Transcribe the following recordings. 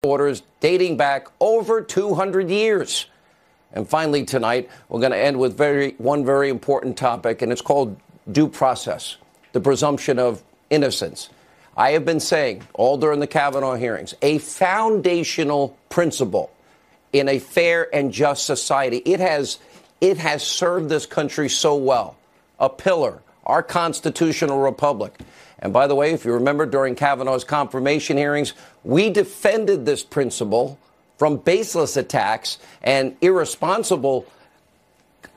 orders dating back over 200 years. And finally tonight, we're going to end with one very important topic, and it's called due process, the presumption of innocence. I have been saying all during the Kavanaugh hearings, a foundational principle in a fair and just society. It has served this country so well. A pillar, our constitutional republic. And by the way, if you remember during Kavanaugh's confirmation hearings, we defended this principle from baseless attacks and irresponsible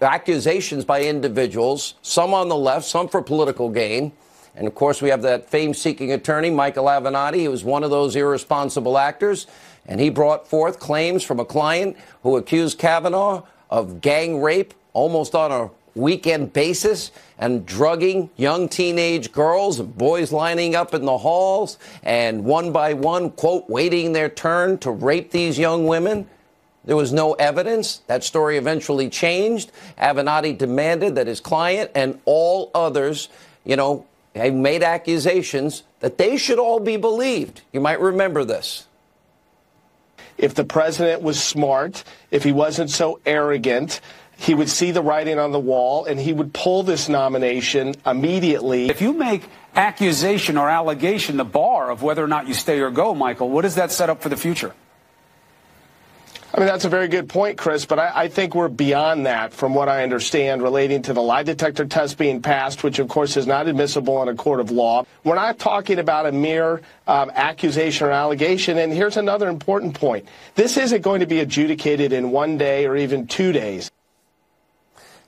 accusations by individuals, some on the left, some for political gain. And of course, we have that fame-seeking attorney, Michael Avenatti, who was one of those irresponsible actors. And he brought forth claims from a client who accused Kavanaugh of gang rape almost on a weekend basis and drugging young teenage girls and boys lining up in the halls and one by one, quote, waiting their turn to rape these young women. There was no evidence. That story eventually changed. Avenatti demanded that his client and all others, have made accusations that they should all be believed. You might remember this. If the president was smart, if he wasn't so arrogant, he would see the writing on the wall and he would pull this nomination immediately. If you make accusation or allegation the bar of whether or not you stay or go, Michael, what does that set up for the future? I mean, that's a very good point, Chris, but I think we're beyond that from what I understand relating to the lie detector test being passed, which, of course, is not admissible in a court of law. We're not talking about a mere accusation or allegation. And here's another important point. This isn't going to be adjudicated in 1 day or even 2 days.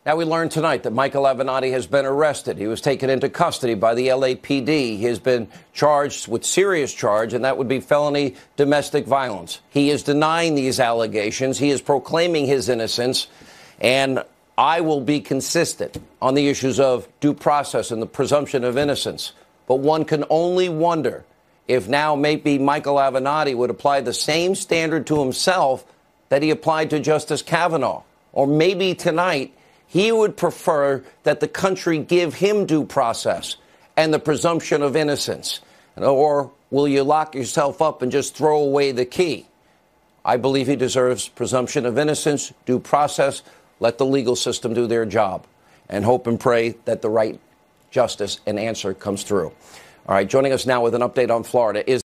Now, we learned tonight that Michael Avenatti has been arrested. He was taken into custody by the LAPD. He has been charged with serious charge, and that would be felony domestic violence. He is denying these allegations. He is proclaiming his innocence. And I will be consistent on the issues of due process and the presumption of innocence. But one can only wonder if now maybe Michael Avenatti would apply the same standard to himself that he applied to Justice Kavanaugh. Or maybe tonight he would prefer that the country give him due process and the presumption of innocence. Or will you lock yourself up and just throw away the key? I believe he deserves presumption of innocence, due process. Let the legal system do their job and hope and pray that the right justice and answer comes through. All right, joining us now with an update on Florida is